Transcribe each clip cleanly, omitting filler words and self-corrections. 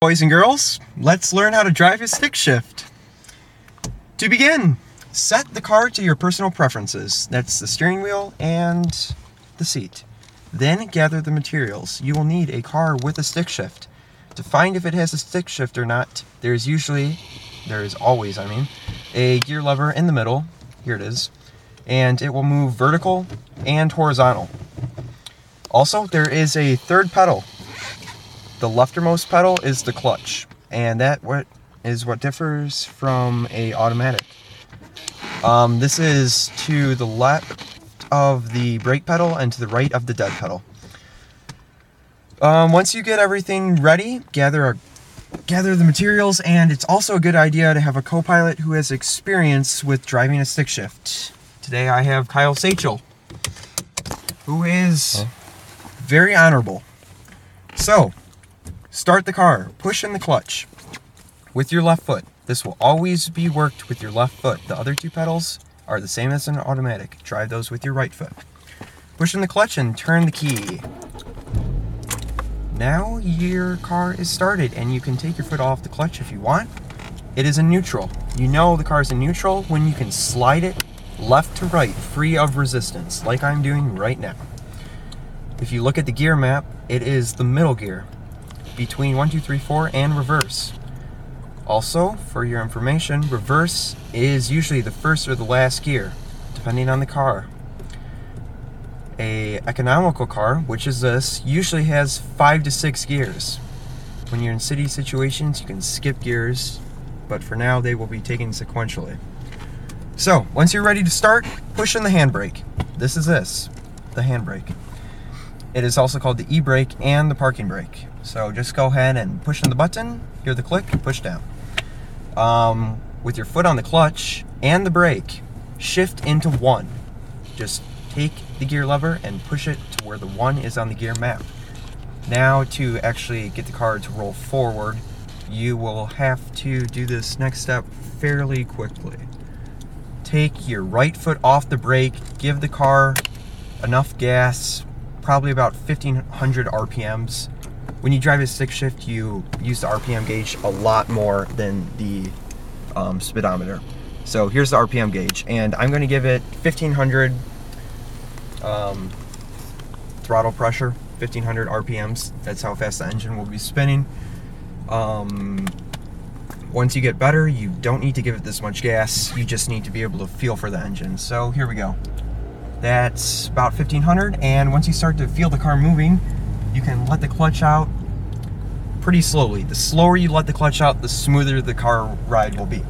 Boys and girls, let's learn how to drive a stick shift. To begin, set the car to your personal preferences. That's the steering wheel and the seat. Then gather the materials. You will need a car with a stick shift. To find if it has a stick shift or not, there is always, a gear lever in the middle. Here it is. And it will move vertical and horizontal. Also, there is a third pedal. The leftmost pedal is the clutch, and that is what differs from a automatic. This is to the left of the brake pedal and to the right of the dead pedal. Once you get everything ready, gather the materials, and it's also a good idea to have a co-pilot who has experience with driving a stick shift. Today I have Kyle Sachel, who is very honorable. So, start the car, push in the clutch with your left foot. This will always be worked with your left foot. The other two pedals are the same as an automatic. Drive those with your right foot. Push in the clutch and turn the key. Now your car is started and you can take your foot off the clutch if you want. It is in neutral. You know the car is in neutral when you can slide it left to right, free of resistance, like I'm doing right now. If you look at the gear map, it is the middle gear between 1, 2, 3, 4 and reverse. Also, for your information, reverse is usually the first or the last gear, depending on the car. A economical car, which is this, usually has 5 to 6 gears. When you're in city situations, you can skip gears, but for now they will be taken sequentially. So, once you're ready to start, push in the handbrake. This is the handbrake. It is also called the e-brake and the parking brake. So just go ahead and push in the button, hear the click, push down. With your foot on the clutch and the brake, shift into 1. Just take the gear lever and push it to where the 1 is on the gear map. Now to actually get the car to roll forward, you will have to do this next step fairly quickly. Take your right foot off the brake, give the car enough gas, probably about 1500 RPMs. When you drive a stick shift, you use the RPM gauge a lot more than the speedometer. So here's the RPM gauge, and I'm going to give it 1500 throttle pressure, 1500 RPMs. That's how fast the engine will be spinning. Once you get better, you don't need to give it this much gas. You just need to be able to feel for the engine. So here we go. That's about 1500, and once you start to feel the car moving, you can let the clutch out pretty slowly. The slower you let the clutch out, the smoother the car ride will be.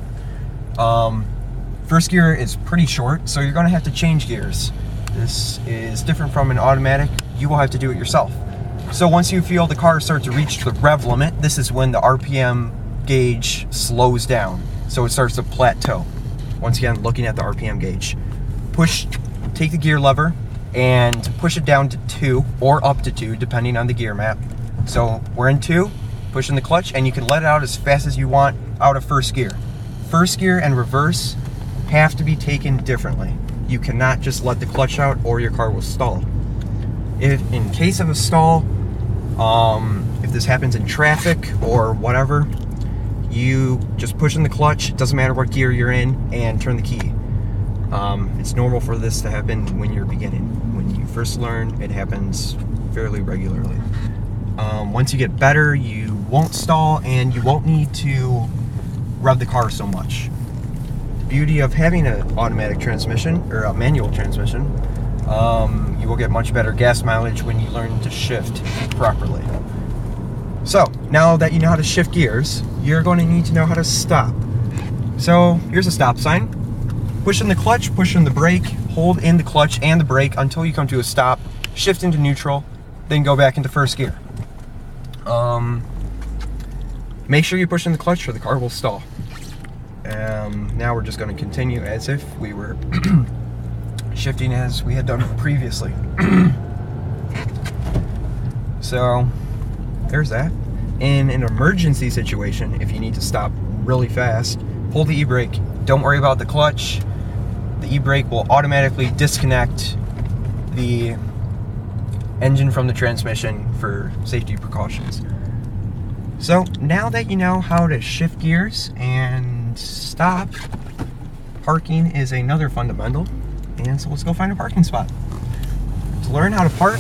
First gear is pretty short, so you're going to have to change gears. This is different from an automatic. You will have to do it yourself. So once you feel the car start to reach the rev limit, this is when the RPM gauge slows down. So it starts to plateau. Once again, looking at the RPM gauge. Take the gear lever and push it down to 2 or up to 2, depending on the gear map. So we're in 2, push in the clutch, and you can let it out as fast as you want out of first gear. First gear and reverse have to be taken differently. You cannot just let the clutch out or your car will stall. If in case of a stall, if this happens in traffic or whatever, you just push in the clutch, it doesn't matter what gear you're in, and turn the key. It's normal for this to happen when you're beginning. When you first learn, it happens fairly regularly. Once you get better, you won't stall and you won't need to rev the car so much. The beauty of having an automatic transmission or a manual transmission, you will get much better gas mileage when you learn to shift properly. So, now that you know how to shift gears, you're going to need to know how to stop. So, here's a stop sign. Push in the clutch, push in the brake, hold in the clutch and the brake until you come to a stop, shift into neutral, then go back into first gear. Make sure you push in the clutch or the car will stall. Now we're just going to continue as if we were shifting as we had done previously. So, there's that. In an emergency situation, if you need to stop really fast, pull the e-brake. Don't worry about the clutch. The e-brake will automatically disconnect the engine from the transmission for safety precautions. So now that you know how to shift gears and stop, parking is another fundamental. And so let's go find a parking spot. To learn how to park,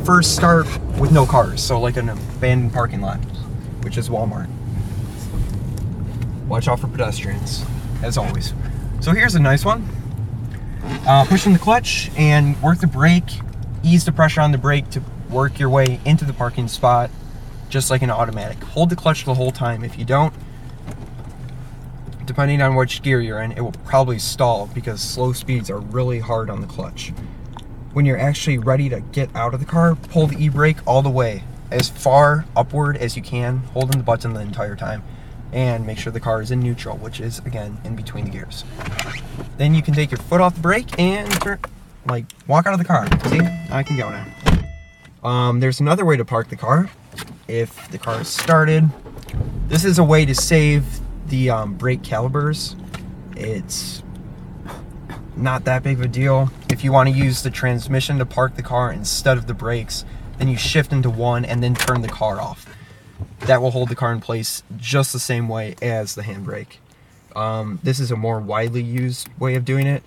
first start with no cars. So like an abandoned parking lot, which is Walmart. Watch out for pedestrians, as always. So here's a nice one. Pushing the clutch and work the brake. Ease the pressure on the brake to work your way into the parking spot, just like an automatic. Hold the clutch the whole time. If you don't, depending on which gear you're in, it will probably stall because slow speeds are really hard on the clutch. When you're actually ready to get out of the car, pull the e-brake all the way, as far upward as you can, holding the button the entire time, and make sure the car is in neutral, which is, again, in between the gears. Then you can take your foot off the brake and walk out of the car. See, I can go now. There's another way to park the car. If the car is started, this is a way to save the brake calipers. It's not that big of a deal. If you want to use the transmission to park the car instead of the brakes, then you shift into one and then turn the car off. That will hold the car in place just the same way as the handbrake. This is a more widely used way of doing it,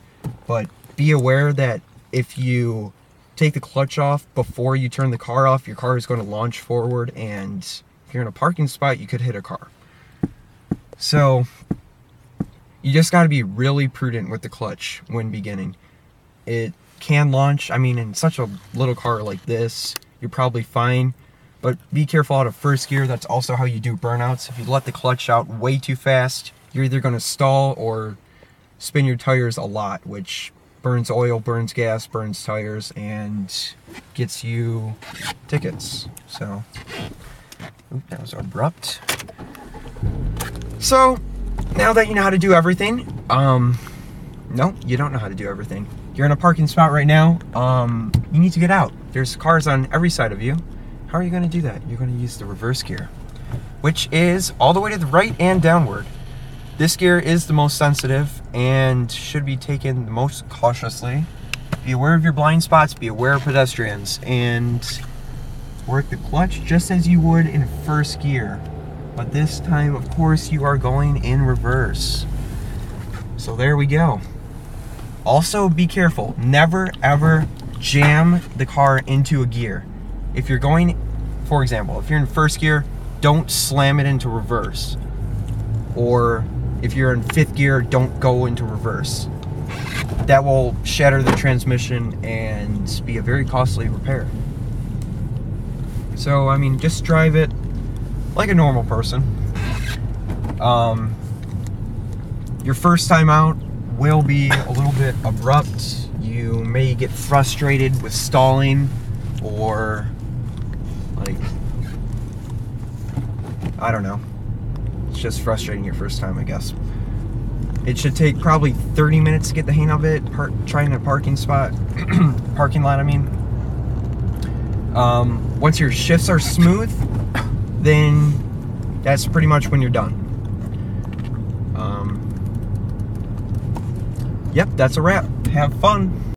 but be aware that if you take the clutch off before you turn the car off, your car is going to launch forward, and if you're in a parking spot, you could hit a car. So you just got to be really prudent with the clutch when beginning. It can launch, I mean, in such a little car like this, you're probably fine, but be careful out of first gear. That's also how you do burnouts. If you let the clutch out way too fast, you're either going to stall or spin your tires a lot, which burns oil, burns gas, burns tires, and gets you tickets. So, that was abrupt. So, now that you know how to do everything, no, you don't know how to do everything. You're in a parking spot right now, you need to get out. There's cars on every side of you. How are you going to do that? You're going to use the reverse gear, which is all the way to the right and downward. This gear is the most sensitive and should be taken the most cautiously. Be aware of your blind spots, be aware of pedestrians, and work the clutch just as you would in first gear. But this time, of course, you are going in reverse. So there we go. Also, be careful. Never, ever jam the car into a gear. If you're going, for example, if you're in first gear, don't slam it into reverse. Or if you're in fifth gear, don't go into reverse. That will shatter the transmission and be a very costly repair. So, I mean, just drive it like a normal person. Your first time out will be a little bit abrupt. You may get frustrated with stalling, or I don't know. It's just frustrating your first time, I guess. It should take probably 30 minutes to get the hang of it, trying a parking spot, parking lot, I mean. Once your shifts are smooth, then that's pretty much when you're done. Yep, that's a wrap. Have fun.